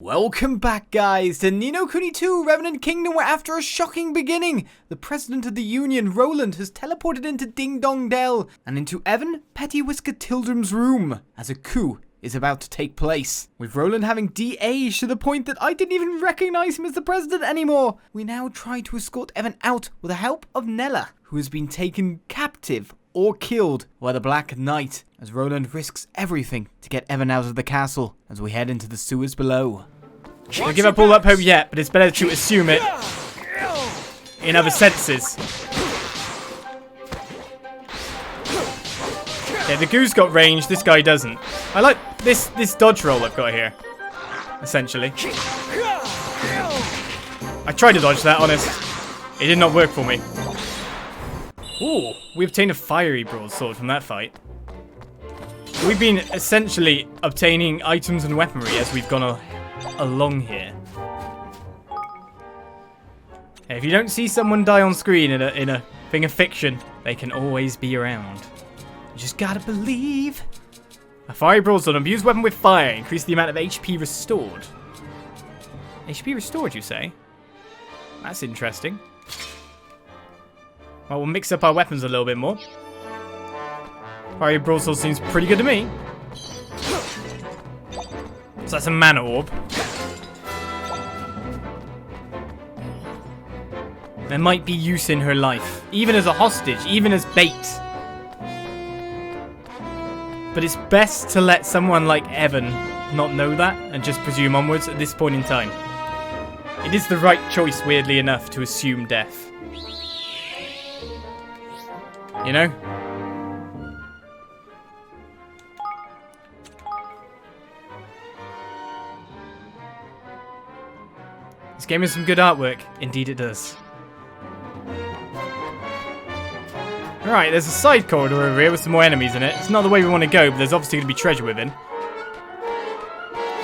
Welcome back, guys, to Ni No Kuni 2 Revenant Kingdom, where after a shocking beginning, the President of the Union, Roland, has teleported into Ding Dong Dell and into Evan Pettiwhisker Tildrum's room as a coup is about to take place. With Roland having de-aged to the point that I didn't even recognize him as the President anymore, we now try to escort Evan out with the help of Nelle, who has been taken captive or killed by the Black Knight, as Roland risks everything to get Evan out of the castle as we head into the sewers below. Don't give up all that hope yet, but it's better to assume it in other senses. Okay, the goo's got range, this guy doesn't. I like this dodge roll I've got here, essentially. I tried to dodge that, honest. It did not work for me. Ooh, we obtained a fiery broadsword from that fight. We've been essentially obtaining items and weaponry as we've gone along here. If you don't see someone die on screen in a thing of fiction, they can always be around. You just gotta believe. A fiery broadsword, abuse weapon with fire, increase the amount of HP restored. HP restored, you say? That's interesting. Well, we'll mix up our weapons a little bit more. Fiery broadsword seems pretty good to me. So that's a mana orb. There might be use in her life, even as a hostage, even as bait. But it's best to let someone like Evan not know that and just presume onwards at this point in time. It is the right choice, weirdly enough, to assume death. You know? This game has some good artwork. Indeed it does. Alright, there's a side corridor over here with some more enemies in it. It's not the way we want to go, but there's obviously going to be treasure within.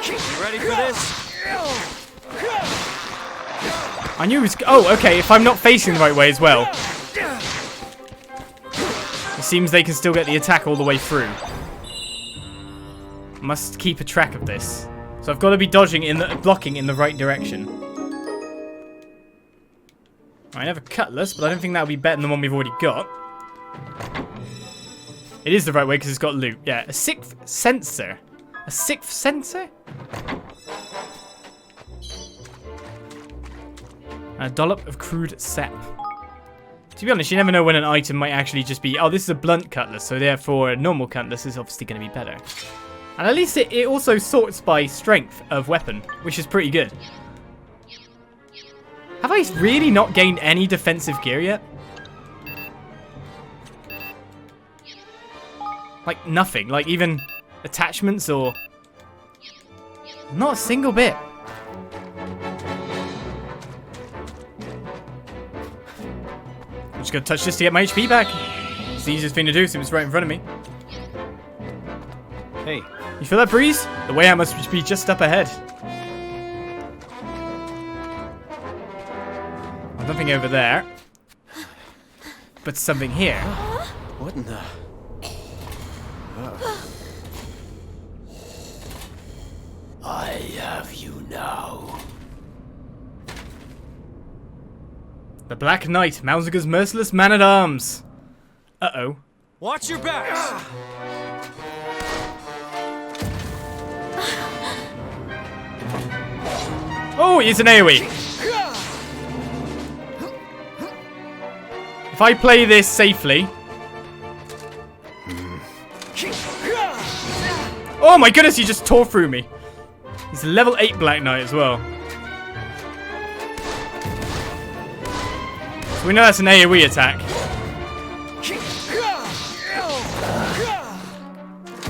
You ready for this? I knew it was... Oh, okay, if I'm not facing the right way as well. It seems they can still get the attack all the way through. Must keep a track of this. So I've got to be blocking in the right direction. I have a cutlass, but I don't think that would be better than the one we've already got. It is the right way because it's got loot. Yeah, a sixth sensor. A sixth sensor? A dollop of crude sap. To be honest, you never know when an item might actually just be... Oh, this is a blunt cutlass, so therefore a normal cutlass is obviously going to be better. And at least it also sorts by strength of weapon, which is pretty good. Have I really not gained any defensive gear yet? Like nothing, like even attachments or... Not a single bit. I'm just gonna touch this to get my HP back. It's the easiest thing to do since it's right in front of me. Hey, you feel that breeze? The way out must be just up ahead. Nothing over there. But something here. What in the... I have you now. The Black Knight, Massacre's merciless man-at-arms. Uh-oh. Watch your backs! Oh, it's an AoE. If I play this safely... Oh my goodness, he just tore through me. He's a level 8 Black Knight as well. So we know that's an AoE attack.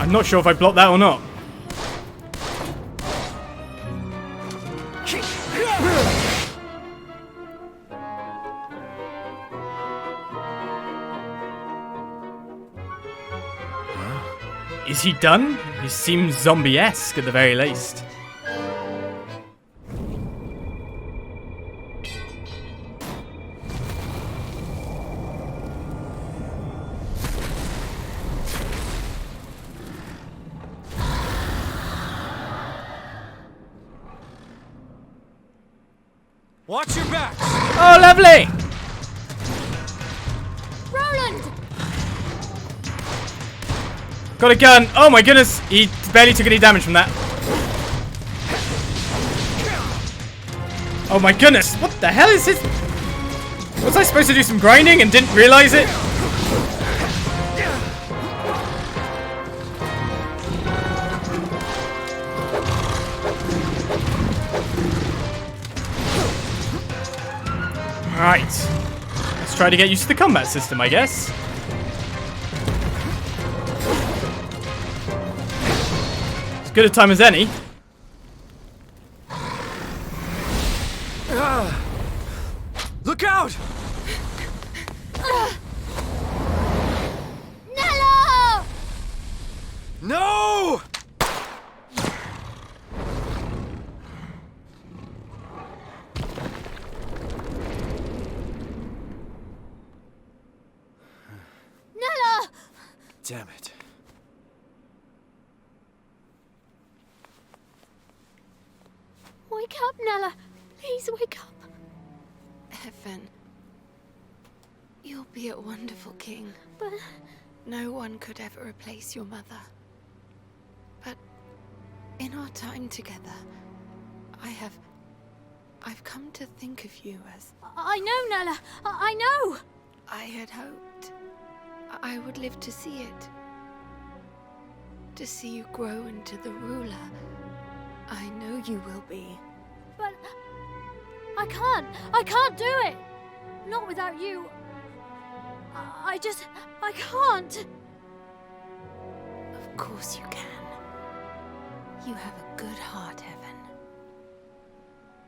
I'm not sure if I blocked that or not. Is he done? He seems zombie-esque at the very least. Watch your back! Oh, lovely! Roland! Got a gun. Oh my goodness. He barely took any damage from that. Oh my goodness. What the hell is this? Was I supposed to do some grinding and didn't realize it? Alright. Let's try to get used to the combat system, I guess. As good a time as any. Look out! Nelle! No! Nelle! Damn it. Wake up, Nelle. Please wake up. Evan, you'll be a wonderful king. But No one could ever replace your mother. But in our time together, I've come to think of you as I know, Nelle. I know. I had hoped I would live to see it. To see you grow into the ruler I know you will be. But I can't do it. Not without you. I can't. Of course you can. You have a good heart, Evan.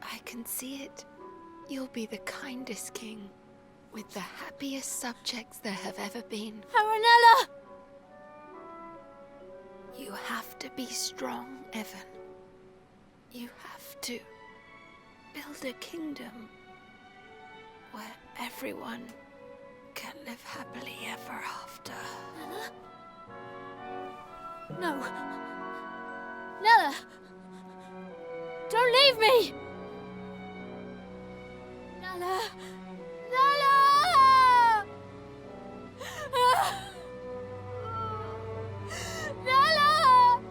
I can see it. You'll be the kindest king, with the happiest subjects there have ever been. Nelle! You have to be strong, Evan. You have to build a kingdom where everyone can live happily ever after. No. Nelle! Don't leave me! Nelle! Nelle! Nelle!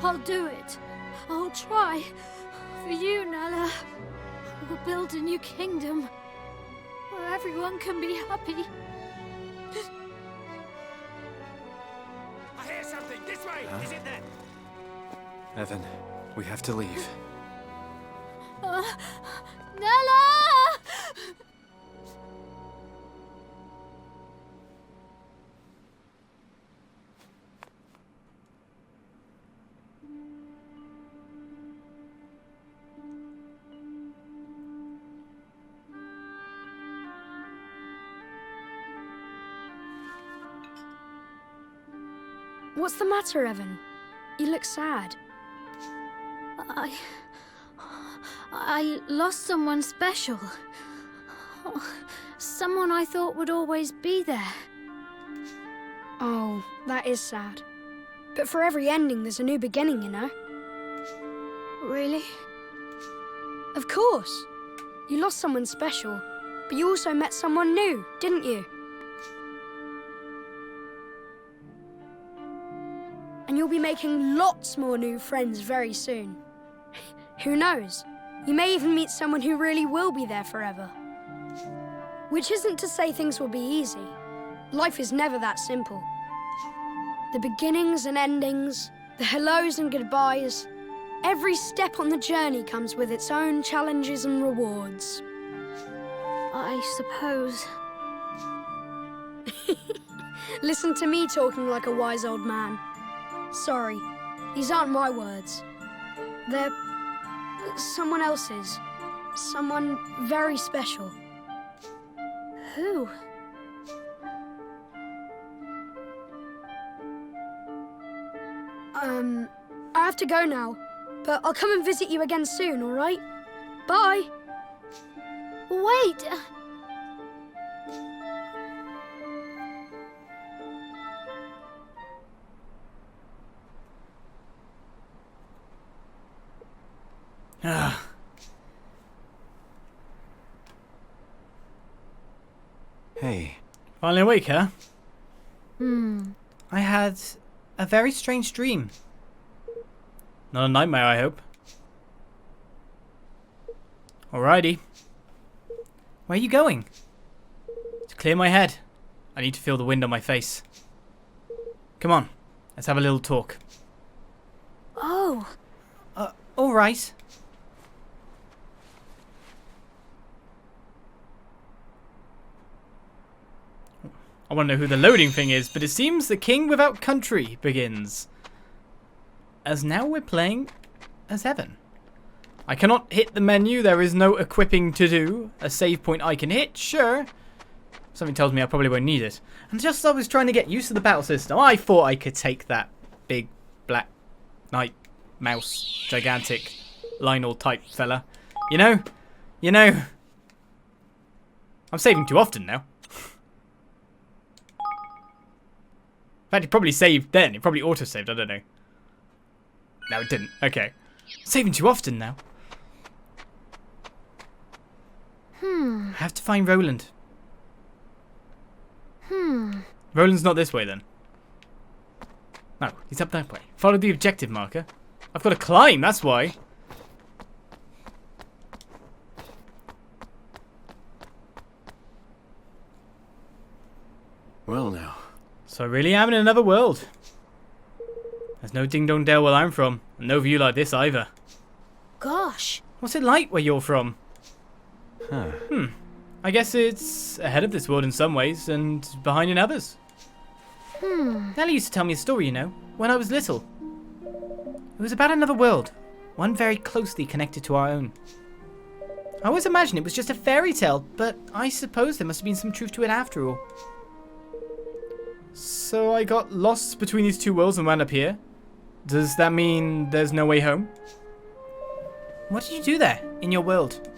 I'll do it. I'll try. For you, Nelle. We'll build a new kingdom where everyone can be happy. I hear something! This way! Huh? Is it there? Evan, we have to leave. Nelle! What's the matter, Evan? You look sad. I lost someone special. Someone I thought would always be there. Oh, that is sad. But for every ending, there's a new beginning, you know? Really? Of course. You lost someone special, but you also met someone new, didn't you? And you'll be making lots more new friends very soon. Who knows? You may even meet someone who really will be there forever. Which isn't to say things will be easy. Life is never that simple. The beginnings and endings, the hellos and goodbyes, every step on the journey comes with its own challenges and rewards. I suppose. Listen to me talking like a wise old man. Sorry, these aren't my words. They're someone else's. Someone very special. Who? I have to go now, but I'll come and visit you again soon, all right? Bye. Wait! Ugh. Hey, Finally awake, huh? Hmm. I had a very strange dream. Not a nightmare, I hope. Alrighty. Where are you going? To clear my head. I need to feel the wind on my face. Come on, let's have a little talk. Oh. Alright. I want to know who the loading thing is, but it seems the King Without Country begins. As now we're playing as Evan. I cannot hit the menu, there is no equipping to do. A save point I can hit, sure. Something tells me I probably won't need it. And just as I was trying to get used to the battle system, I thought I could take that big black knight mouse gigantic Lionel type fella. You know? I'm saving too often now. In fact, it probably saved then. It probably auto-saved, I don't know. No, it didn't. Okay. Saving too often now. I have to find Roland. Roland's not this way then. No, he's up that way. Follow the objective marker. I've got to climb, that's why. well now. So I really am in another world. There's no Ding Dong Dell where I'm from, and no view like this either. Gosh. What's it like where you're from? Huh. I guess it's ahead of this world in some ways, and behind in others. Nelle used to tell me a story, you know, when I was little. It was about another world, one very closely connected to our own. I always imagined it was just a fairy tale, but I suppose there must have been some truth to it after all. So I got lost between these two worlds and wound up here. Does that mean there's no way home? What did you do there, in your world?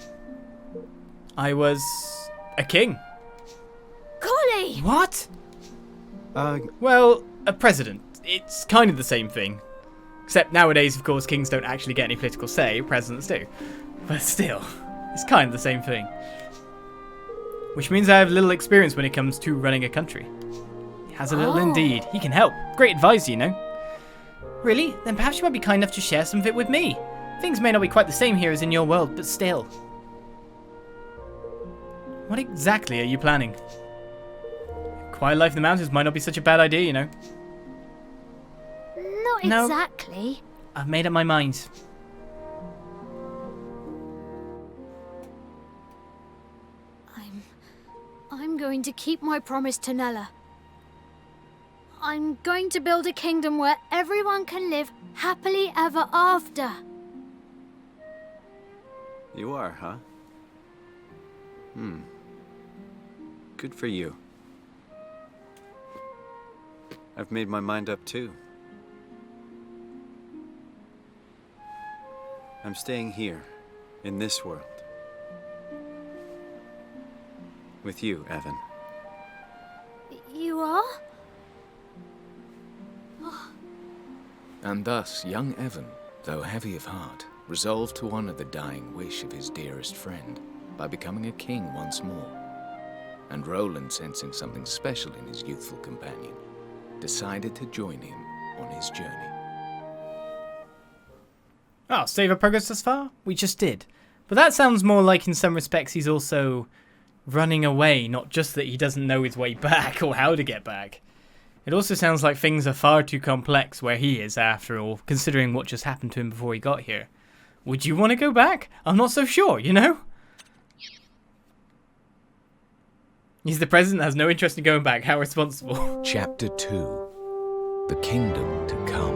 I was a king. Golly! What? Uh, Well, a president. It's kind of the same thing. Except nowadays, of course, kings don't actually get any political say, presidents do. But still, it's kind of the same thing. Which means I have little experience when it comes to running a country. He has a little indeed. He can help. Great advisor, you know. Really? Then perhaps you might be kind enough to share some of it with me. Things may not be quite the same here as in your world, but still. What exactly are you planning? Quiet life in the mountains might not be such a bad idea, you know. Not No. exactly. I've made up my mind. I'm going to keep my promise to Nelle. I'm going to build a kingdom where everyone can live happily ever after. you are, huh? Good for you. I've made my mind up too. I'm staying here, in this world. With you, Evan. You are? And thus, young Evan, though heavy of heart, resolved to honor the dying wish of his dearest friend by becoming a king once more. And Roland, sensing something special in his youthful companion, decided to join him on his journey. Oh, save our progress thus far? We just did. But that sounds more like in some respects he's also running away, not just that he doesn't know his way back or how to get back. It also sounds like things are far too complex where he is, after all, considering what just happened to him before he got here. Would you want to go back? I'm not so sure, you know? He's the president, has no interest in going back. How responsible. Chapter 2. The Kingdom to Come.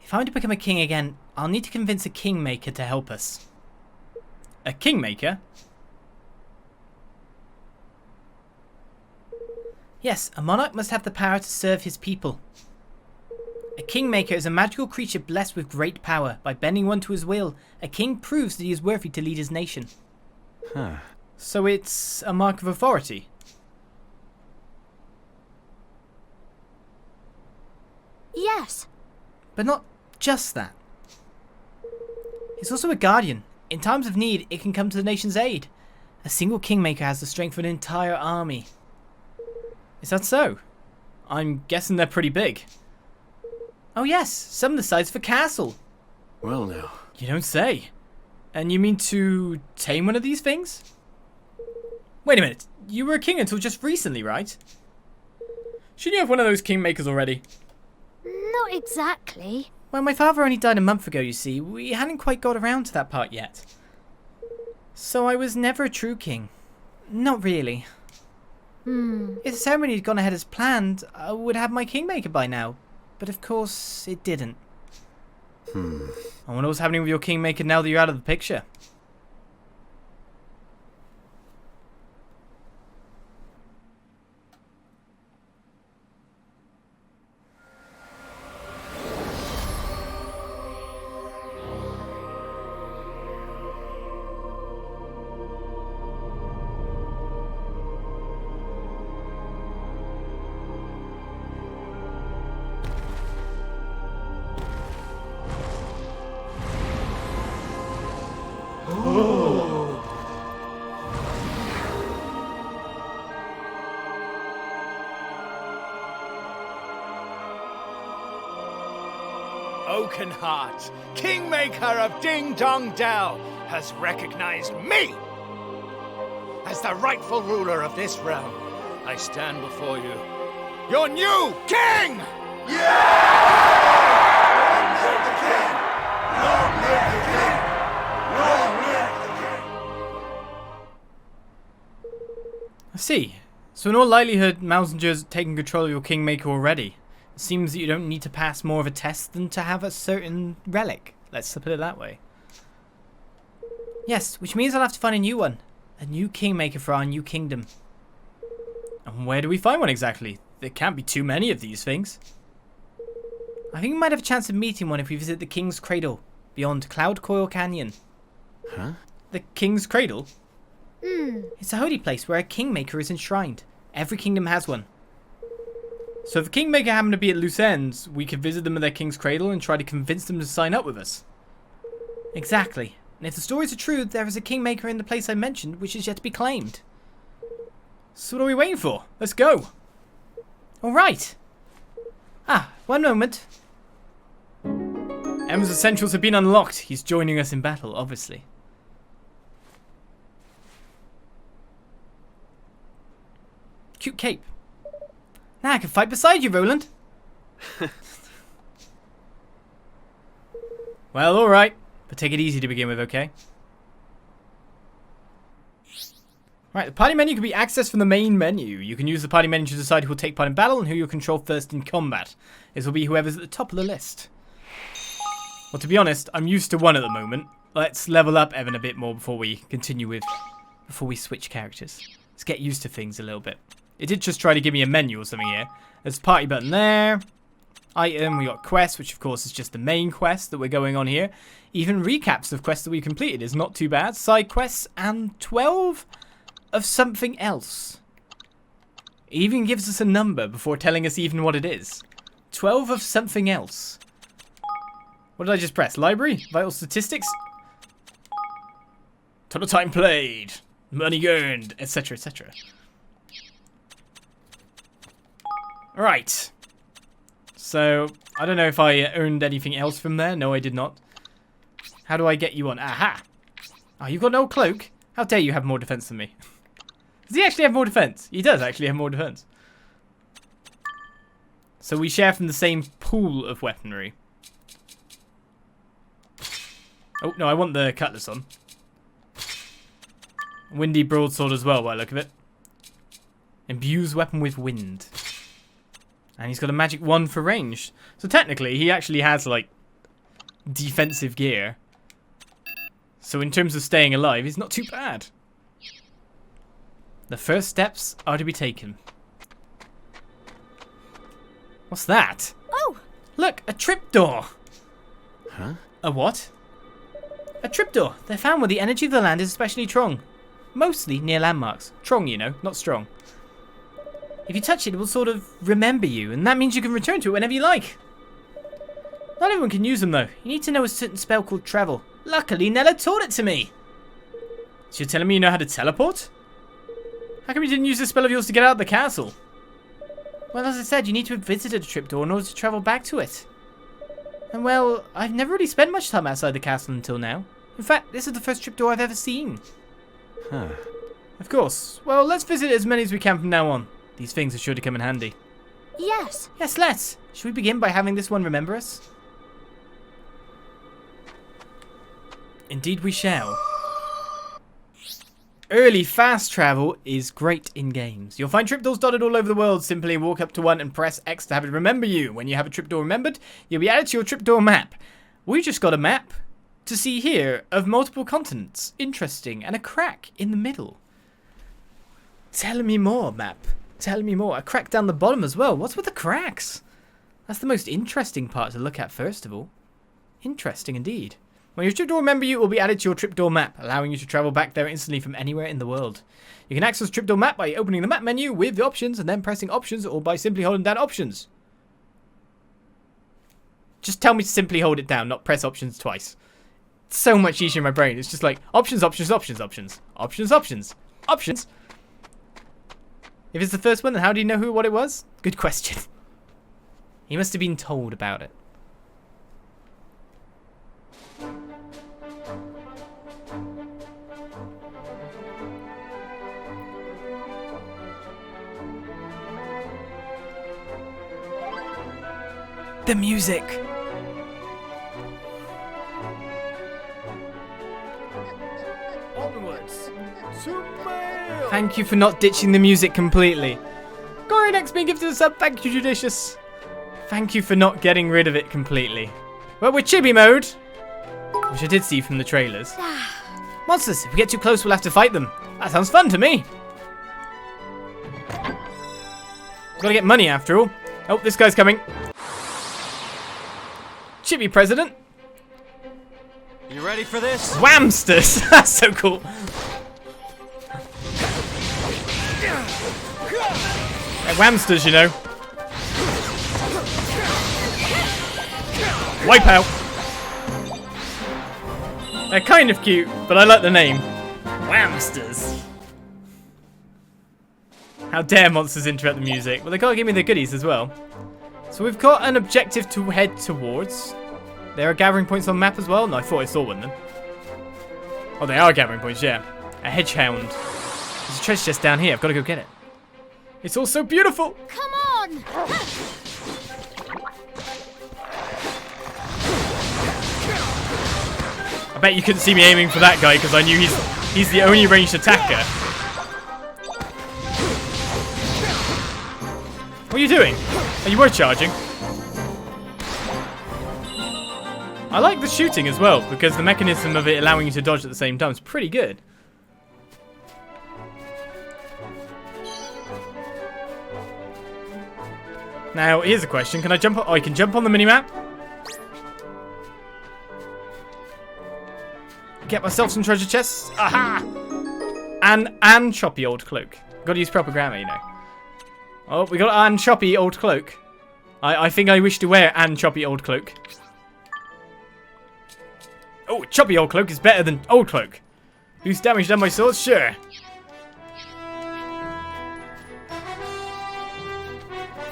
If I want to become a king again, I'll need to convince a kingmaker to help us. A kingmaker? Yes, a monarch must have the power to serve his people. A kingmaker is a magical creature blessed with great power. By bending one to his will, a king proves that he is worthy to lead his nation. Huh. So it's a mark of authority. Yes. But not just that. He's also a guardian. In times of need, it can come to the nation's aid. A single kingmaker has the strength of an entire army. Is that so? I'm guessing they're pretty big. Oh yes, some the size of a castle. Well now. You don't say. And you mean to tame one of these things? Wait a minute, you were a king until just recently, right? Shouldn't you have one of those kingmakers already? Not exactly. Well, my father only died a month ago, you see. We hadn't quite got around to that part yet. So I was never a true king. Not really. If the ceremony had gone ahead as planned, I would have my kingmaker by now. But of course, it didn't. I wonder what's happening with your kingmaker now that you're out of the picture. Oakenheart, Kingmaker of Ding Dong Dell, has recognized me as the rightful ruler of this realm. I stand before you, your new king! I see. So in all likelihood, Mousinger's taken control of your kingmaker already. It seems that you don't need to pass more of a test than to have a certain relic. Let's put it that way. Yes, which means I'll have to find a new one. A new kingmaker for our new kingdom. And where do we find one exactly? There can't be too many of these things. I think we might have a chance of meeting one if we visit the King's Cradle, beyond Cloud Coil Canyon. Huh? The King's Cradle? It's a holy place where a kingmaker is enshrined. Every kingdom has one. So if the kingmaker happened to be at loose ends, we could visit them at their King's Cradle and try to convince them to sign up with us. Exactly. And if the stories are true, there is a kingmaker in the place I mentioned which is yet to be claimed. So what are we waiting for? Let's go. Alright. One moment. Evan's essentials have been unlocked. He's joining us in battle, obviously. Cute cape. Now I can fight beside you, Roland. Well, alright. But take it easy to begin with, okay? Right, the party menu can be accessed from the main menu. You can use the party menu to decide who will take part in battle and who you'll control first in combat. This will be whoever's at the top of the list. Well, to be honest, I'm used to one at the moment. Let's level up Evan a bit more before we continue with... before we switch characters. Let's get used to things a little bit. It did just try to give me a menu or something here. There's a party button there. Item, we got quest, which of course is just the main quest that we're going on here. Even recaps of quests that we completed is not too bad. Side quests and 12 of something else. It even gives us a number before telling us even what it is. 12 of something else. What did I just press? Library? Vital statistics? Total time played. Money earned, etc, etc. Right. So, I don't know if I earned anything else from there. No, I did not. How do I get you on? Aha! Oh, you've got no cloak? How dare you have more defense than me? Does he actually have more defense? He does actually have more defense. So we share from the same pool of weaponry. Oh, no, I want the cutlass on. Windy broadsword as well, by the look of it. Imbues weapon with wind. And he's got a magic wand for range. So technically, he actually has, like, defensive gear. So in terms of staying alive, he's not too bad. The first steps are to be taken. What's that? Oh! Look, a tripdoor! Huh? A what? A tripdoor. They're found where the energy of the land is especially strong. Mostly near landmarks. Strong, you know, not strong. If you touch it, it will sort of remember you, and that means you can return to it whenever you like. Not everyone can use them though. You need to know a certain spell called travel. Luckily, Nelle taught it to me. So you're telling me you know how to teleport? How come you didn't use this spell of yours to get out of the castle? Well, as I said, you need to have visited a trapdoor in order to travel back to it. And well, I've never really spent much time outside the castle until now. In fact, this is the first trapdoor I've ever seen. Huh. Of course. Well, let's visit as many as we can from now on. These things are sure to come in handy. Yes. Yes, let's. Should we begin by having this one remember us? Indeed we shall. Early fast travel is great in games. You'll find trapdoors dotted all over the world. Simply walk up to one and press X to have it remember you. When you have a trapdoor remembered, you'll be added to your trapdoor map. We just got a map to see here of multiple continents. Interesting. And a crack in the middle. Tell me more, map. Tell me more. A crack down the bottom as well. What's with the cracks? That's the most interesting part to look at first of all. Interesting indeed. When your trapdoor remember you, it will be added to your trapdoor map, allowing you to travel back there instantly from anywhere in the world. You can access trapdoor map by opening the map menu with the options and then pressing options, or by simply holding down options. Just tell me to simply hold it down, not press options twice. It's so much easier in my brain. It's just like options, options, options, options, options, options, options. If it's the first one, then how do you know what it was? Good question. He must have been told about it. The music. Onwards to mail. Thank you for not ditching the music completely. Gory next being gifted a sub. Thank you, Judicious. Thank you for not getting rid of it completely. Well, we're chibi mode, which I did see from the trailers. Monsters, if we get too close, we'll have to fight them. That sounds fun to me. Gotta get money after all. Oh, this guy's coming. Chibi President. You ready for this? Whamsters. That's so cool. They're whamsters, you know. Wipe out. They're kind of cute, but I like the name. Whamsters. How dare monsters interrupt the music? Well, they gotta give me the goodies as well. So we've got an objective to head towards. There are gathering points on the map as well. No, I thought I saw one then. Oh, they are gathering points, yeah. A hedgehound. There's a treasure chest down here. I've got to go get it. It's all so beautiful. Come on! I bet you couldn't see me aiming for that guy because I knew he's the only ranged attacker. What are you doing? Oh, you were charging. I like the shooting as well because the mechanism of it allowing you to dodge at the same time is pretty good. Now, here's a question. Can I jump on? Oh, I can jump on the minimap. Get myself some treasure chests. Aha! And choppy old cloak. Gotta use proper grammar, you know. Oh, we got an choppy old cloak. I think I wish to wear an choppy old cloak. Oh, choppy old cloak is better than old cloak. Boost damage done by swords? Sure.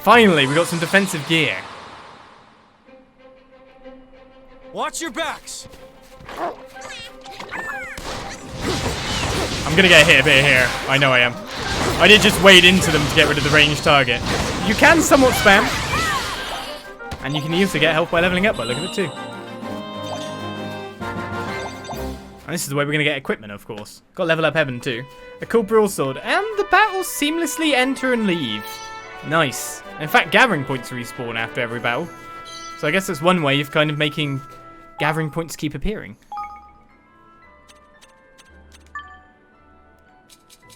Finally, we got some defensive gear. Watch your backs. I'm gonna get hit a bit here. I know I am. I did just wade into them to get rid of the ranged target. You can somewhat spam. And you can also get health by leveling up by look at it too. And this is the way we're going to get equipment, of course. Got to level up Evan too. A cool Broadsword. And the battle seamlessly enter and leave. Nice. In fact, gathering points respawn after every battle. So I guess that's one way of kind of making gathering points keep appearing.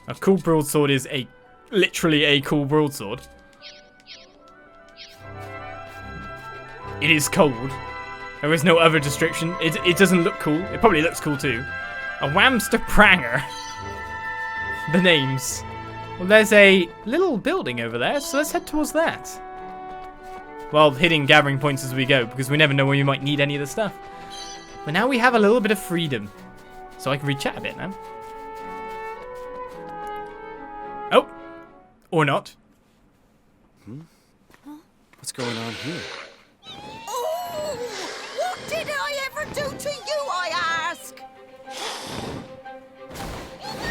A cool Broadsword is literally a cool Broadsword. It is cold. There is no other description. It doesn't look cool. It probably looks cool too. A Whamster Pranger. The names. Well, there's a little building over there, so let's head towards that. While hitting gathering points as we go, because we never know when we might need any of the stuff. But now we have a little bit of freedom. So I can re-chat a bit now. Oh! Or not. What's going on here? Oh! What did I ever do to you, I ask?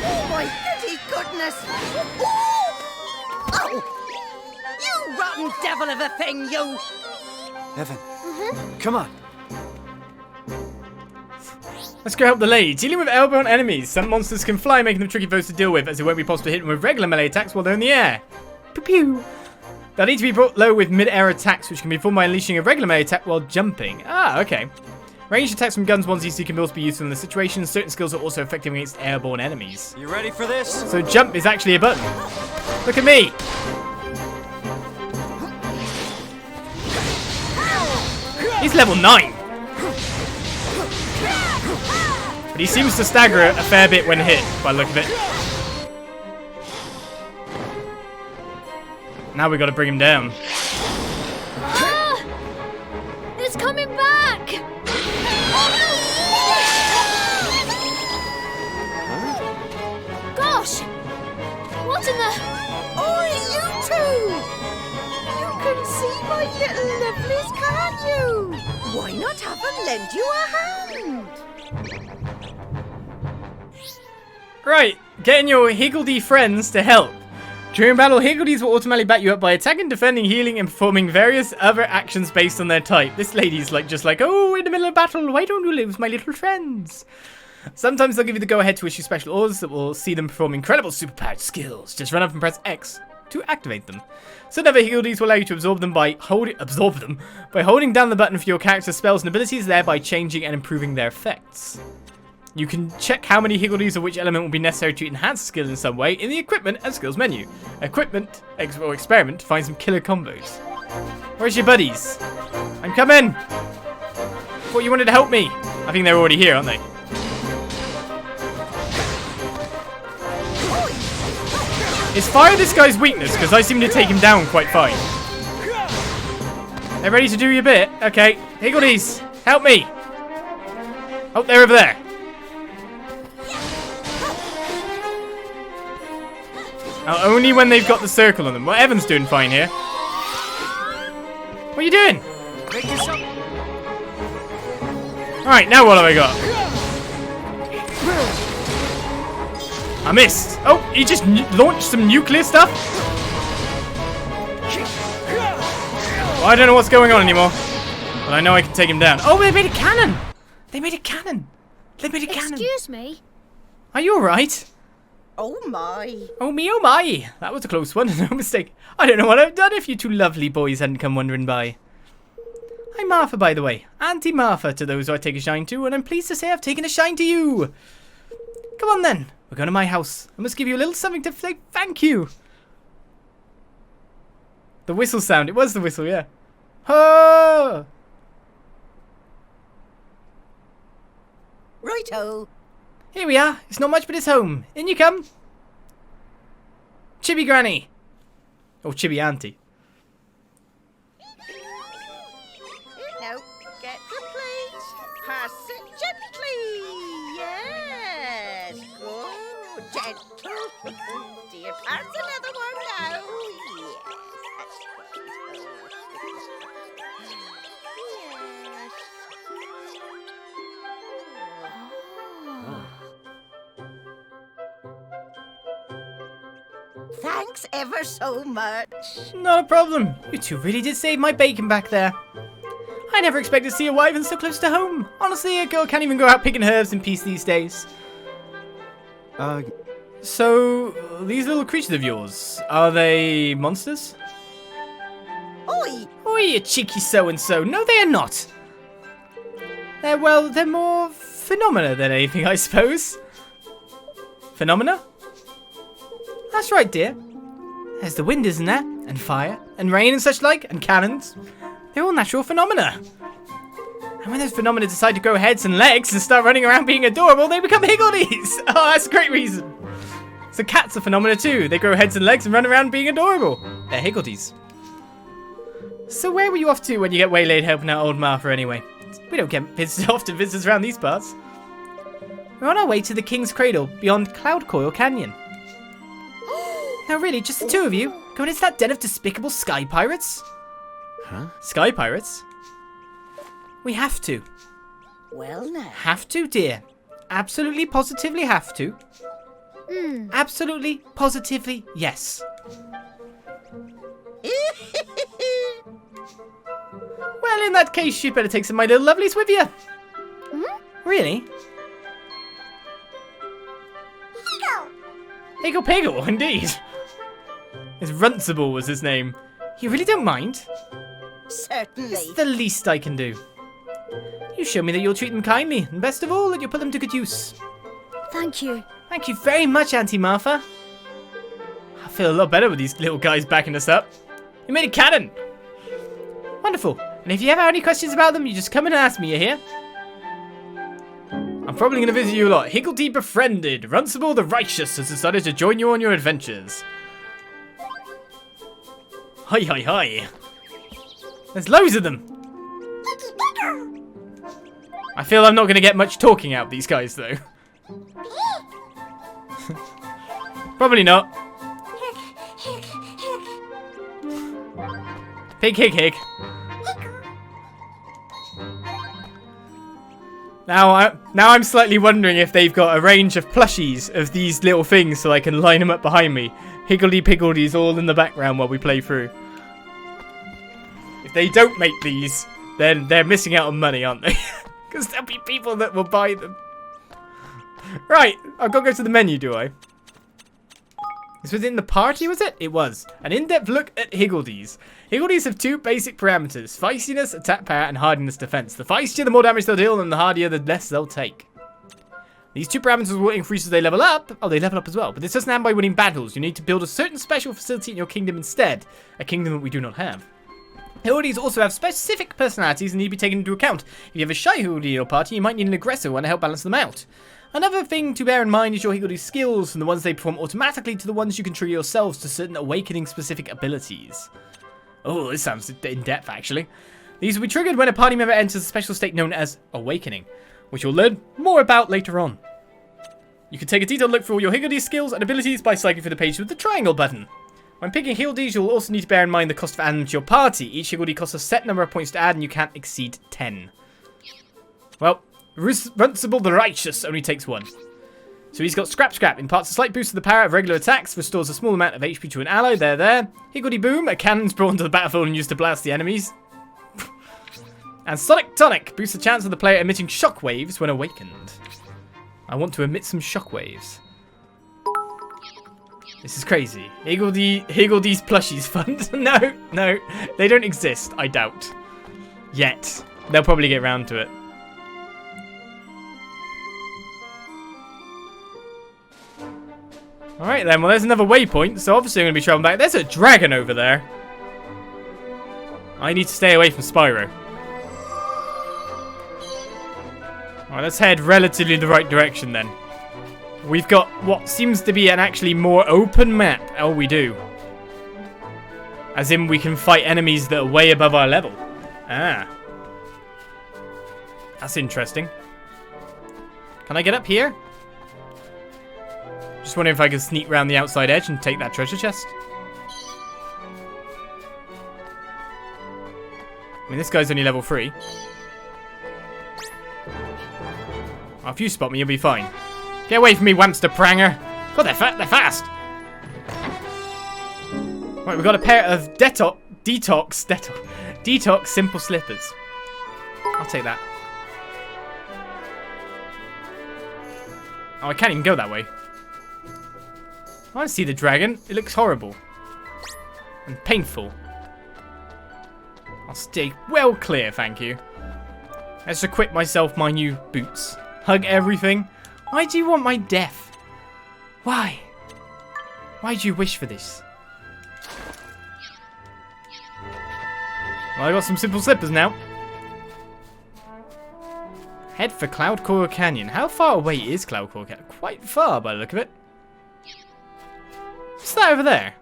Oh, my goody goodness! Oh! You rotten devil of a thing, you! Evan, come on. Let's go help the lady. Dealing with airborne enemies. Some monsters can fly, making them tricky foes to deal with, as it won't be possible to hit them with regular melee attacks while they're in the air. Pew pew. They'll need to be brought low with mid-air attacks, which can be performed by unleashing a regular melee attack while jumping. Ah, okay. Ranged attacks from guns, ones you can also be useful in the situation. Certain skills are also effective against airborne enemies. You ready for this? So jump is actually a button. Look at me. He's level 9. But he seems to stagger a fair bit when hit, by the look of it. Now we got to bring him down. Ah! It's coming back! Gosh! What in the... Oi, you two! You can see my little lovelies, can't you? Why not have them lend you a hand? Right, getting your Higgledy friends to help. During battle, Higgledies will automatically back you up by attacking, defending, healing, and performing various other actions based on their type. This lady's just like, oh, in the middle of battle, why don't you live with my little friends? Sometimes they'll give you the go-ahead to issue special orders that will see them perform incredible superpowered skills. Just run up and press X to activate them. Some other Higgledies will allow you to absorb them by holding down the button for your character's spells and abilities, thereby changing and improving their effects. You can check how many Higgledies or which element will be necessary to enhance the skill in some way in the Equipment and Skills menu. Equipment or Experiment to find some killer combos. Where's your buddies? I'm coming! Thought you wanted to help me. I think they're already here, aren't they? Is fire this guy's weakness? Because I seem to take him down quite fine. They're ready to do your bit? Okay. Higgledies, help me! Oh, they're over there. Only when they've got the circle on them. Well, Evan's doing fine here. What are you doing? Alright, now what have I got? I missed. Oh, he just launched some nuclear stuff? Well, I don't know what's going on anymore. But I know I can take him down. Oh, they made a cannon! They made a cannon! They made a cannon! Excuse me? Are you alright? Oh my. Oh me, oh my. That was a close one, no mistake. I don't know what I've done if you two lovely boys hadn't come wandering by. I'm Martha, by the way. Auntie Martha to those who I take a shine to, and I'm pleased to say I've taken a shine to you. Come on then. We're going to my house. I must give you a little something to say thank you. The whistle sound. It was the whistle, yeah. Oh! Righto. Here we are. It's not much, but it's home. In you come. Chibi Granny. Or Chibi Auntie. Now, get the plate. Pass it gently. Yes. Good. Gentle. Dear, pass another one now. Thanks ever so much. Not a problem. You two really did save my bacon back there. I never expected to see a wyvern so close to home. Honestly, a girl can't even go out picking herbs in peace these days. So, these little creatures of yours, are they monsters? Oi! Oi, you cheeky so-and-so. No, they are not. They're more phenomena than anything, I suppose. Phenomena? That's right, dear. There's the wind, isn't there? And fire, and rain and such like, and cannons. They're all natural phenomena. And when those phenomena decide to grow heads and legs and start running around being adorable, they become Higgledies. Oh, that's a great reason. So cats are phenomena too. They grow heads and legs and run around being adorable. They're Higgledies. So where were you off to when you get waylaid helping out old Martha anyway? We don't get often visitors around these parts. We're on our way to the King's Cradle beyond Cloudcoil Canyon. No, really, just the two of you? Going into that den of despicable sky pirates? Huh? Sky pirates? We have to. Well now. Have to, dear. Absolutely, positively have to. Absolutely, positively, yes. Well, in that case, you'd better take some of my little lovelies with you. Really? Higgle Piggle, indeed. His Runcible was his name. You really don't mind? Certainly. It's the least I can do. You show me that you'll treat them kindly, and best of all, that you'll put them to good use. Thank you. Thank you very much, Auntie Martha. I feel a lot better with these little guys backing us up. You made a cannon! Wonderful. And if you ever have any questions about them, you just come in and ask me, you hear? I'm probably going to visit you a lot. Higgledy befriended. Runcible the Righteous has decided to join you on your adventures. Hi, hi, hi. There's loads of them. I feel I'm not going to get much talking out of these guys, though. Probably not. Pig, hig, hig. Now I'm slightly wondering if they've got a range of plushies of these little things so I can line them up behind me. Higgledy Piggledy's all in the background while we play through. If they don't make these, then they're missing out on money, aren't they? Because there'll be people that will buy them. Right, I've got to go to the menu, do I? This was in the party, was it? It was. An in-depth look at Higgledy's. Higgledy's have two basic parameters. Feistiness, attack power, and hardiness, defense. The feistier, the more damage they'll deal, and the hardier, the less they'll take. These two parameters will increase as they level up. Oh, they level up as well. But this doesn't happen by winning battles. You need to build a certain special facility in your kingdom instead. A kingdom that we do not have. Higgledy's also have specific personalities and need to be taken into account. If you have a shy Higgledy in your party, you might need an aggressive one to help balance them out. Another thing to bear in mind is your Higgledy's skills, from the ones they perform automatically to the ones you can trigger yourselves to certain awakening-specific abilities. Oh, this sounds in-depth, actually. These will be triggered when a party member enters a special state known as Awakening, which you'll learn more about later on. You can take a detailed look through all your Higgledy's skills and abilities by cycling through the page with the triangle button. When picking Higgledy's, you'll also need to bear in mind the cost of adding them to your party. Each Higgledy costs a set number of points to add, and you can't exceed 10. Well, Runcible the Righteous only takes 1. So he's got Scrap Scrap, imparts a slight boost to the power of regular attacks, restores a small amount of HP to an ally, there. Higgledy Boom, a cannon's brought into the battlefield and used to blast the enemies. And Sonic Tonic, boosts the chance of the player emitting shockwaves when awakened. I want to emit some shockwaves. This is crazy. Higgledy's Plushies Fund. No, they don't exist, I doubt. Yet. They'll probably get round to it. Alright then, well there's another waypoint, so obviously I'm going to be traveling back. There's a dragon over there. I need to stay away from Spyro. Alright, let's head relatively the right direction then. We've got what seems to be an actually more open map. Oh, we do. As in we can fight enemies that are way above our level. Ah. That's interesting. Can I get up here? Just wondering if I can sneak around the outside edge and take that treasure chest. I mean, this guy's only level 3. Oh, if you spot me, you'll be fine. Get away from me, Whamster Pranger! God, they're fast! Right, we've got a pair of Detox Simple Slippers. I'll take that. Oh, I can't even go that way. I want to see the dragon. It looks horrible. And painful. I'll stay well clear, thank you. Let's equip myself my new boots. Hug everything. Why do you want my death? Why? Why do you wish for this? Well, I got some simple slippers now. Head for Cloudcoil Canyon. How far away is Cloudcoil Canyon? Quite far by the look of it. What's that over there?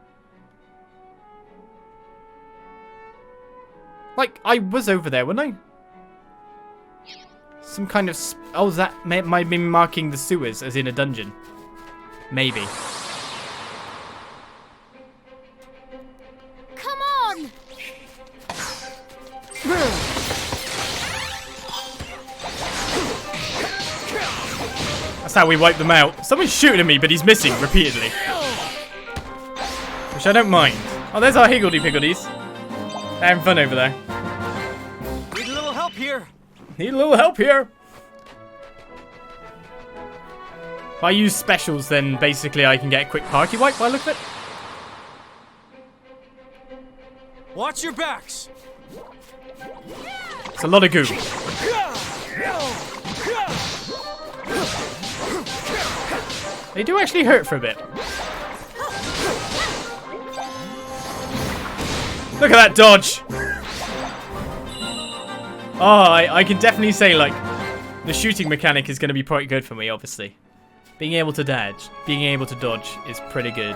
Like, I was over there, wasn't I? Some kind of... oh, that might be marking the sewers, as in a dungeon. Maybe. Come on! That's how we wipe them out. Someone's shooting at me, but he's missing repeatedly. Which I don't mind. Oh, there's our higgledy-piggledies. They're having fun over there. Need a little help here. Need a little help here. If I use specials, then basically I can get a quick party wipe by the look of it. Watch your backs. It's a lot of goo. They do actually hurt for a bit. Look at that dodge! Oh, I can definitely say, like, the shooting mechanic is going to be pretty good for me, obviously. Being able to dodge is pretty good.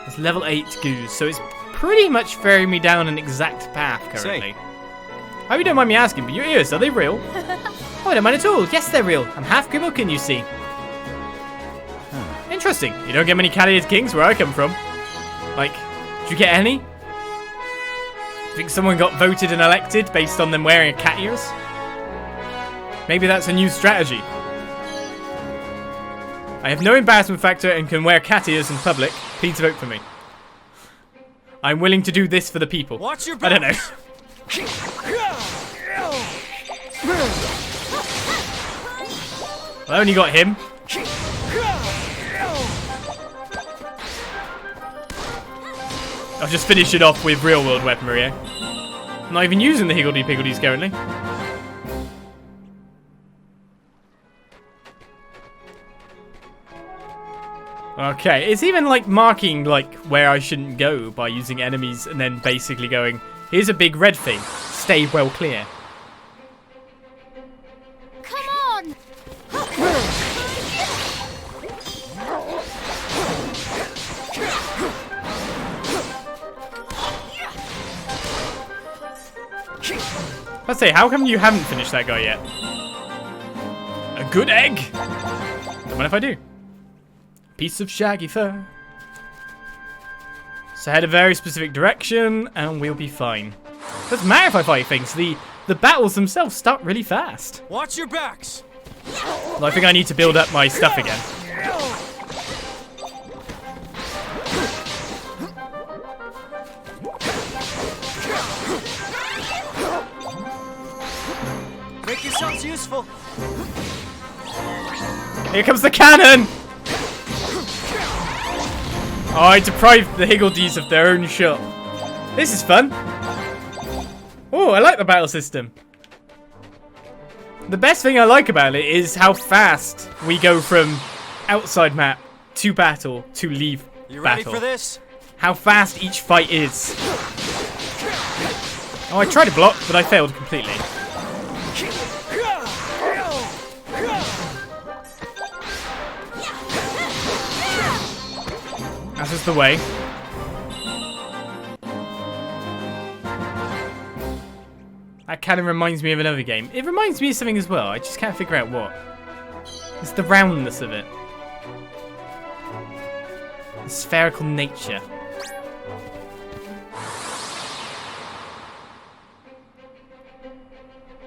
It's level 8 goose, so it's pretty much ferrying me down an exact path currently. I hope you don't mind me asking, but your ears, are they real? Oh, I don't mind at all. Yes, they're real. I'm half Grimalkin, you see. Interesting. You don't get many cat-eared kings where I come from. Like, did you get any? Think someone got voted and elected based on them wearing cat ears? Maybe that's a new strategy. I have no embarrassment factor and can wear cat ears in public. Please vote for me. I'm willing to do this for the people. Watch your I don't know. I only got him. I'll just finish it off with real world weaponry. I'm not even using the higgledy-piggledies currently. Okay, it's even like marking like where I shouldn't go by using enemies and then basically going, here's a big red thing, stay well clear. Come on! Let's say, how come you haven't finished that guy yet? A good egg! Don't mind if I do. Piece of shaggy fur. So head a very specific direction, and we'll be fine. Doesn't matter if I fight things. The battles themselves start really fast. Watch your backs. Well, I think I need to build up my stuff again. Make yourselves useful. Here comes the cannon! Oh, I deprived the Higgledies of their own shot. This is fun. Oh, I like the battle system. The best thing I like about it is how fast we go from outside map to battle to leave You battle. ready for this? How fast each fight is. Oh, I tried to block, but I failed completely. That is the way. That kind of reminds me of another game. It reminds me of something as well. I just can't figure out what. It's the roundness of it. The spherical nature.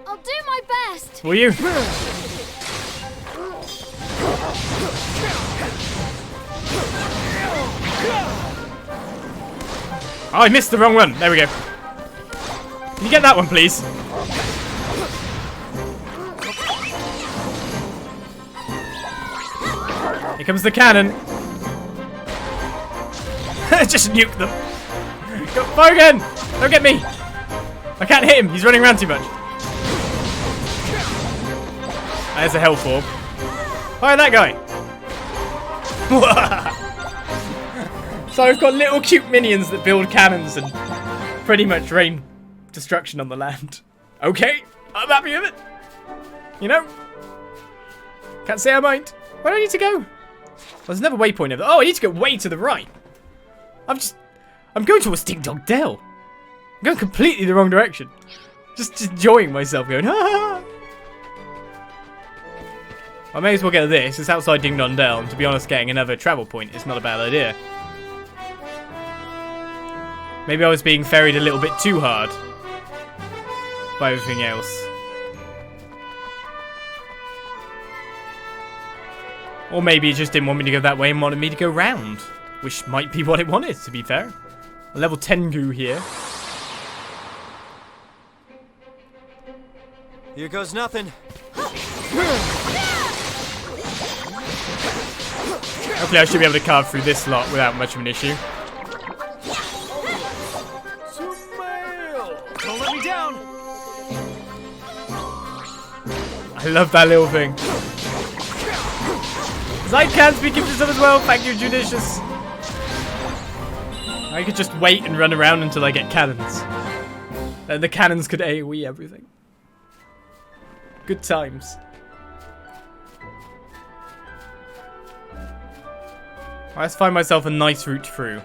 I'll do my best. Will you? Oh, I missed the wrong one. There we go. Can you get that one, please? Here comes the cannon. Just nuke them. Go, fire again! Don't get me! I can't hit him. He's running around too much. There's a health orb. Fire that guy. So I've got little cute minions that build cannons and pretty much rain destruction on the land. Okay, I'm happy with it. You know? Can't say I mind. Where do I need to go? There's another waypoint over there. Oh, I need to go way to the right. I'm going towards Ding Dong Dell. I'm going completely the wrong direction. Just enjoying myself going, ha ha. I may as well get this. It's outside Ding Dong Dell, and to be honest, getting another travel point is not a bad idea. Maybe I was being ferried a little bit too hard by everything else. Or maybe it just didn't want me to go that way and wanted me to go round. Which might be what it wanted, to be fair. A level 10 goo here. Here goes nothing. Hopefully I should be able to carve through this lot without much of an issue. Don't let me down. I love that little thing. Side cannons be gifted as well, thank you, Judicious. I could just wait and run around until I get cannons. Then the cannons could AoE everything. Good times. Let's find myself a nice route through.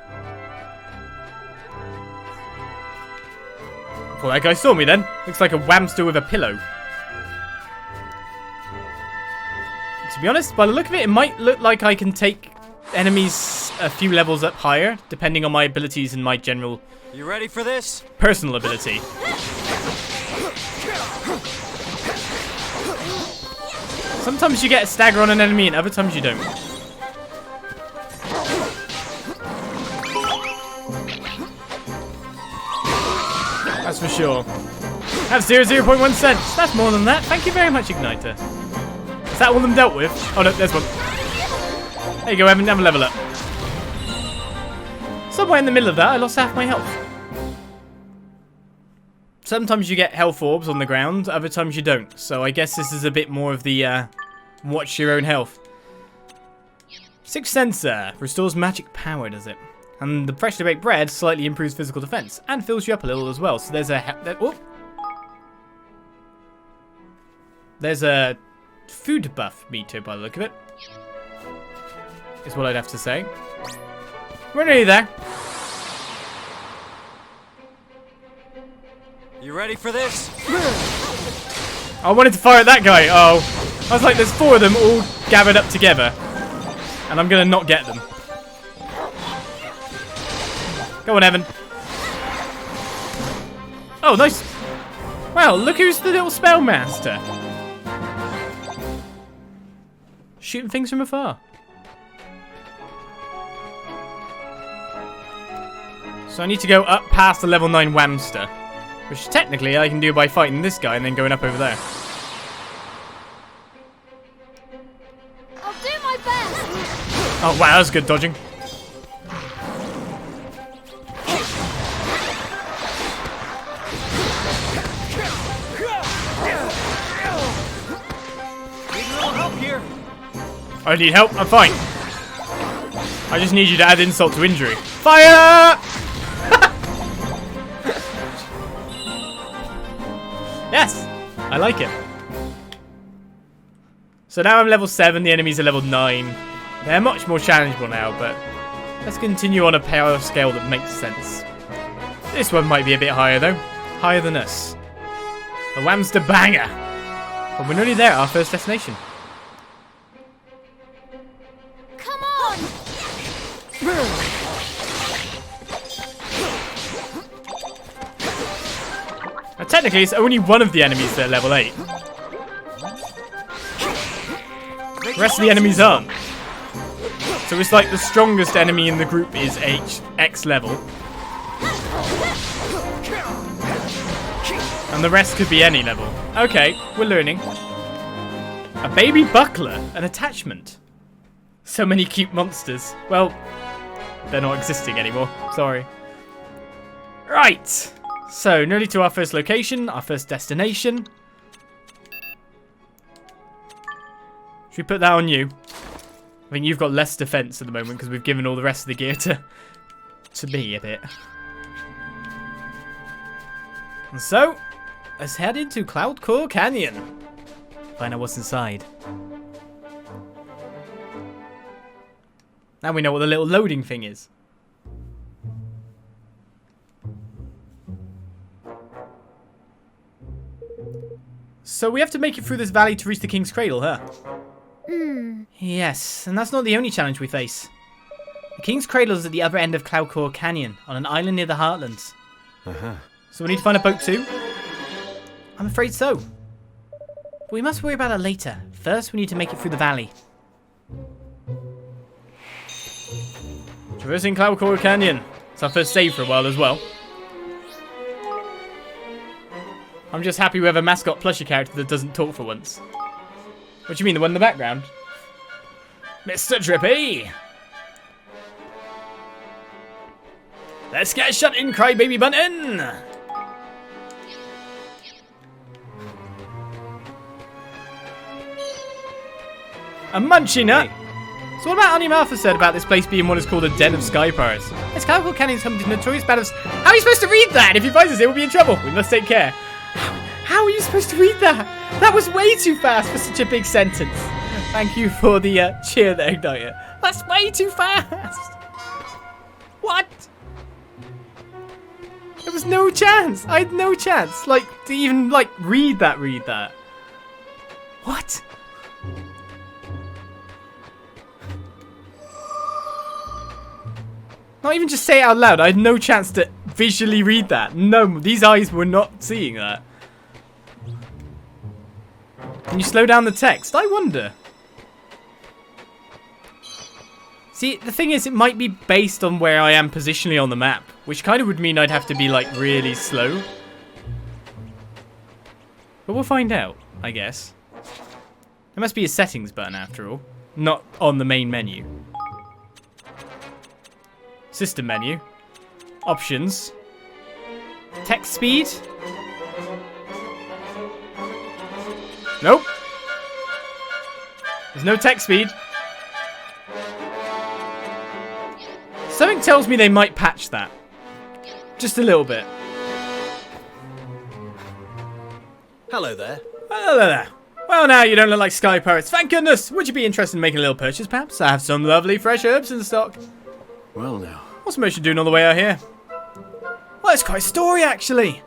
Well, that guy saw me then. Looks like a whamster with a pillow. To be honest, by the look of it, it might look like I can take enemies a few levels up higher, depending on my abilities and my general... You ready for this? ...personal ability. Sometimes you get a stagger on an enemy and other times you don't. That's for sure. Have 0.1 cents. That's more than that. Thank you very much, Igniter. Is that all of them dealt with? Oh no, there's one. There you go, Evan. Have a level up. Somewhere in the middle of that, I lost half my health. Sometimes you get health orbs on the ground, other times you don't. So I guess this is a bit more of the watch your own health. 6 sensor restores magic power, does it? And the freshly baked bread slightly improves physical defense and fills you up a little as well. So there's a food buff meter by the look of it. Is what I'd have to say. We're nearly there. You ready for this? I wanted to fire at that guy. Oh, I was like, there's 4 of them all gathered up together, and I'm gonna not get them. Go on, Evan. Oh, nice. Wow, look who's the little spellmaster. Shooting things from afar. So I need to go up past the level 9 Whamster. Which technically I can do by fighting this guy and then going up over there. I'll do my best. Oh wow, that was good dodging. Need a little help here. I need help, I'm fine. I just need you to add insult to injury. Fire! Yes, I like it. So now I'm level 7, the enemies are level 9. They're much more challengeable now, but let's continue on a power scale that makes sense. This one might be a bit higher though. Higher than us. The Whamster Banger. But we're nearly there at our first destination. Come on! Now, technically, it's only one of the enemies that are level 8. The rest of the enemies aren't. So it's like the strongest enemy in the group is X level. And the rest could be any level. Okay, we're learning. A baby buckler, an attachment. So many cute monsters. Well, they're not existing anymore. Sorry. Right. So, nearly to our first location, our first destination. Should we put that on you? I think you've got less defense at the moment because we've given all the rest of the gear to me a bit. And so, let's head into Cloud Core Canyon. Find out what's inside. Now we know what the little loading thing is. So we have to make it through this valley to reach the King's Cradle, huh? Yes, and that's not the only challenge we face. The King's Cradle is at the other end of Cloudcore Canyon, on an island near the Heartlands. So we need to find a boat too? I'm afraid so. But we must worry about that later. First, we need to make it through the valley. Traversing Cloudcore Canyon. It's our first save for a while as well. I'm just happy we have a mascot plushie character that doesn't talk for once. What do you mean, the one in the background? Mr. Drippy! Let's get shut in, Crybaby Buntin! A Munchie Nut? Hey. So what about Auntie Martha said about this place being what is called a den of sky pirates? It's Cloudcore Canyon's home to notorious battles. How are you supposed to read that? If he finds us here, we'll be in trouble. We must take care. How are you supposed to read that? That was way too fast for such a big sentence. Thank you for the cheer there, Igniter. That's way too fast. What? There was no chance. I had no chance, like, to even, like, read that. What? Not even just say it out loud. I had no chance to visually read that. No, these eyes were not seeing that. Can you slow down the text? I wonder. See, the thing is, it might be based on where I am positionally on the map, which kind of would mean I'd have to be, like, really slow. But we'll find out, I guess. There must be a settings button, after all. Not on the main menu. System menu. Options. Text speed. Nope. There's no text speed. Something tells me they might patch that. Just a little bit. Hello there. Hello there. Well, now you don't look like sky pirates. Thank goodness. Would you be interested in making a little purchase, perhaps? I have some lovely fresh herbs in stock. Well, now. What's most you doing all the way out here? Well, it's quite a story, actually.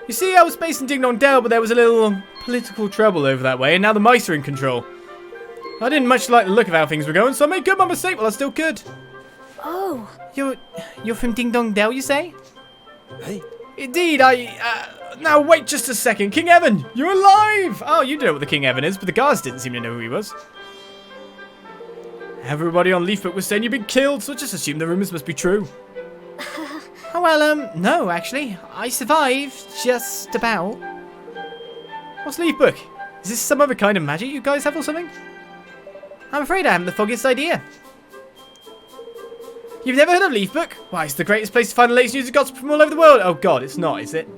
You see, I was based in Ding Dong Dell, but there was a little political trouble over that way, and now the mice are in control. I didn't much like the look of how things were going, so I made good my mistake while I still could. Oh. You're from Ding Dong Dell, you say? Hey. Indeed, now wait just a second. King Evan, you're alive! Oh, you know what the King Evan is, but the guards didn't seem to know who he was. Everybody on Leafbook was saying you've been killed, so I just assumed the rumors must be true. Oh, well, no, actually. I survived, just about. What's Leafbook? Is this some other kind of magic you guys have or something? I'm afraid I haven't the foggiest idea. You've never heard of Leafbook? Why, it's the greatest place to find the latest news and gossip from all over the world. Oh god, it's not, is it?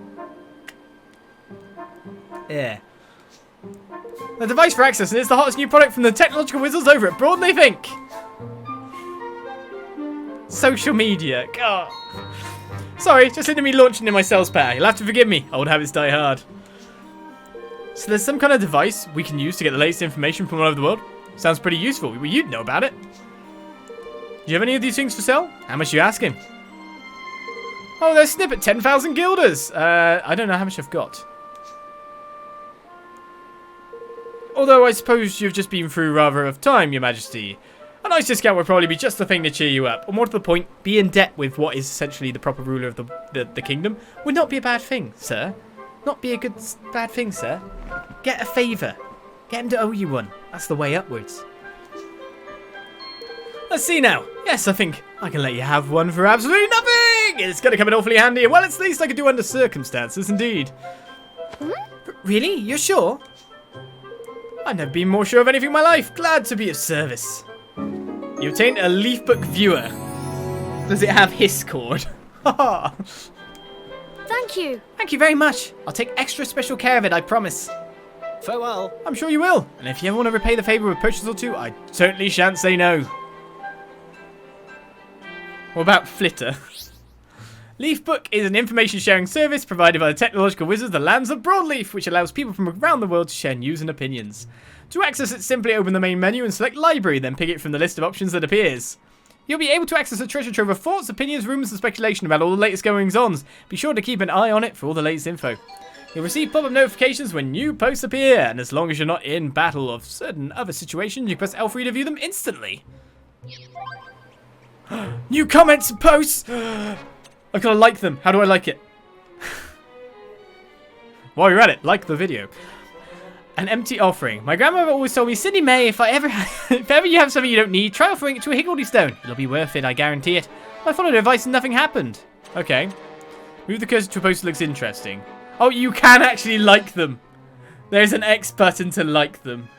Yeah. The device for access, and it's the hottest new product from the technological wizards over at Broadleaf Inc. Social media. God. Sorry, just into me launching in my sales pair. You'll have to forgive me. Old habits die hard. So there's some kind of device we can use to get the latest information from all over the world. Sounds pretty useful. Well, you'd know about it. Do you have any of these things for sale? How much are you asking? Oh, there's Snippet, 10,000 guilders. I don't know how much I've got. Although I suppose you've just been through rather rough time, Your Majesty. A nice discount would probably be just the thing to cheer you up. Or more to the point, be in debt with what is essentially the proper ruler of the kingdom would not be a bad thing, sir. Not be a bad thing, sir. Get a favour. Get him to owe you one. That's the way upwards. Let's see now. Yes, I think I can let you have one for absolutely nothing. It's going to come in awfully handy. Well, it's the least I could do under circumstances, indeed. Really? You're sure? I've never been more sure of anything in my life. Glad to be of service. You obtained a Leafbook viewer. Does it have Hiscord? Thank you. Thank you very much. I'll take extra special care of it, I promise. Farewell. I'm sure you will. And if you ever want to repay the favour with a purchase or two, I certainly shan't say no. What about Flitter? Leafbook is an information sharing service provided by the technological wizards of the lands of Broadleaf, which allows people from around the world to share news and opinions. To access it, simply open the main menu and select Library, then pick it from the list of options that appears. You'll be able to access a treasure trove of thoughts, opinions, rumours and speculation about all the latest goings-ons. Be sure to keep an eye on it for all the latest info. You'll receive pop-up notifications when new posts appear, and as long as you're not in battle or certain other situations, you press L3 to view them instantly. New comments and posts! I've got to like them. How do I like it? While you're at it, like the video. An empty offering. My grandmother always told me, Sydney May, if ever you have something you don't need, try offering it to a Higgledy stone. It'll be worth it, I guarantee it. I followed her advice and nothing happened. Okay. Move the cursor to a post that looks interesting. Oh, you can actually like them. There's an X button to like them.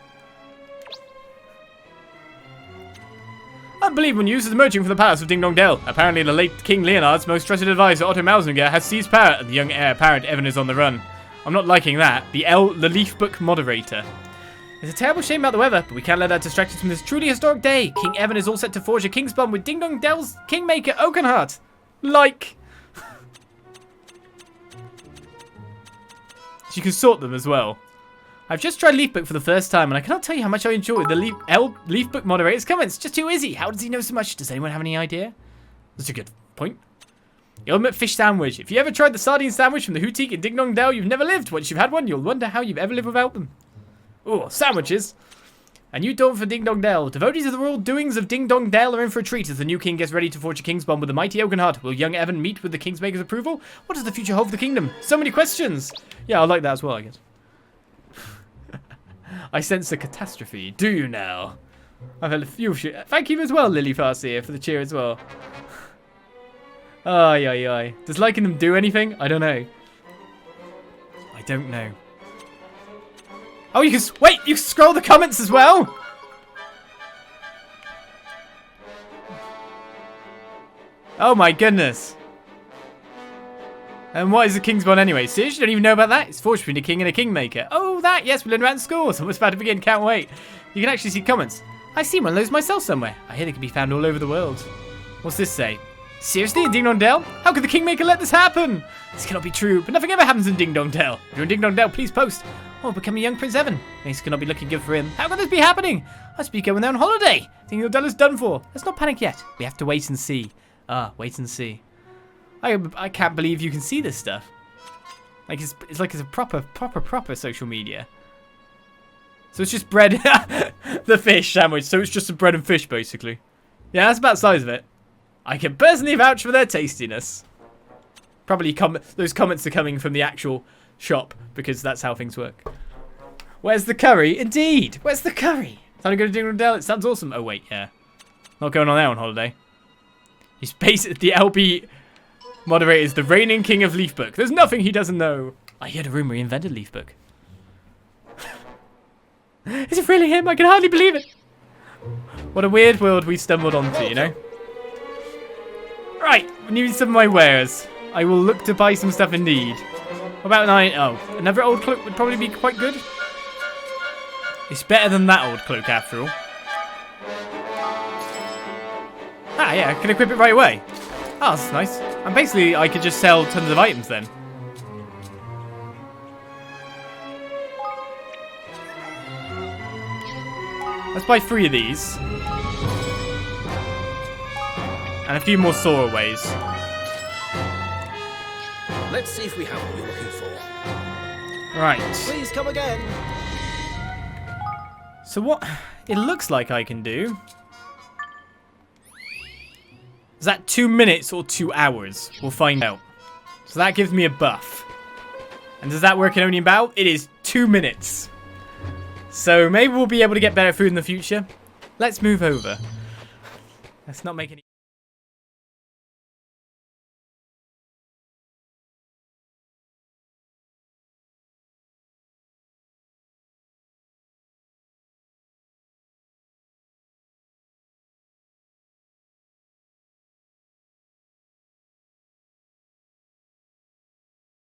Unbelievable news is emerging from the palace of Ding Dong Dell. Apparently the late King Leonard's most trusted advisor, Otto Malzinger, has seized power, and the young heir apparent Evan is on the run. I'm not liking that. The Leaf Book moderator. It's a terrible shame about the weather, but we can't let that distract us from this truly historic day. King Evan is all set to forge a king's bond with Ding Dong Dell's kingmaker Oakenheart. Like. You can sort them as well. I've just tried Leaf Book for the first time, and I cannot tell you how much I enjoy the Leaf Book moderator's comments. Just too easy. How does he know so much? Does anyone have any idea? That's a good point. The ultimate fish sandwich. If you ever tried the sardine sandwich from the Houtique in Ding Dong Dell, you've never lived. Once you've had one, you'll wonder how you've ever lived without them. Oh, sandwiches. A new dawn for Ding Dong Dell. Devotees of the royal doings of Ding Dong Dell are in for a treat as the new king gets ready to forge a king's bond with the mighty Oakenheart. Will young Evan meet with the kingmaker's approval? What does the future hold for the kingdom? So many questions. Yeah, I like that as well, I guess. I sense a catastrophe. Do you now? I've had a few. Thank you as well, Lily Farseer, for the cheer as well. Ay, ay, ay. Does liking them do anything? I don't know. I don't know. Oh, you can wait. You can scroll the comments as well. Oh my goodness. And what is a king's bond anyway? Sis, you don't even know about that? It's forged between a king and a kingmaker. Oh, that. Yes, we learned about in school. It's almost about to begin. Can't wait. You can actually see comments. I see one of those myself somewhere. I hear they can be found all over the world. What's this say? Seriously, in Ding Dong Dell? How could the kingmaker let this happen? This cannot be true, but nothing ever happens in Ding Dong Dell. If you're in Ding Dong Dell, please post. Oh, becoming young Prince Evan. Things cannot be looking good for him. How could this be happening? I must be going there on holiday. Ding Dong Dell is done for. Let's not panic yet. We have to wait and see. Wait and see. I can't believe you can see this stuff. Like it's like it's a proper social media. So it's just bread, the fish sandwich. So it's just a bread and fish basically. Yeah, that's about the size of it. I can personally vouch for their tastiness. Probably those comments are coming from the actual shop because that's how things work. Where's the curry? Indeed. Where's the curry? Time to go to Ding Dong Dell. It sounds awesome. Oh wait, yeah. Not going on there on holiday. He's basically the LB moderator is the reigning king of Leaf Book. There's nothing he doesn't know. I heard a rumor he invented Leaf Book. Is it really him? I can hardly believe it. What a weird world we stumbled onto, you know? Right, we need some of my wares. I will look to buy some stuff indeed. What about another old cloak would probably be quite good. It's better than that old cloak after all. Ah, yeah, I can equip it right away. Oh, that's nice. And basically, I could just sell tons of items then. Let's buy 3 of these. And a few more Soraways. Let's see if we have what you're looking for. Right. Please come again. So what it looks like I can do... Is that 2 minutes or 2 hours? We'll find out. So that gives me a buff. And does that work in only battle? It is 2 minutes. So maybe we'll be able to get better food in the future. Let's move over. Let's not make any...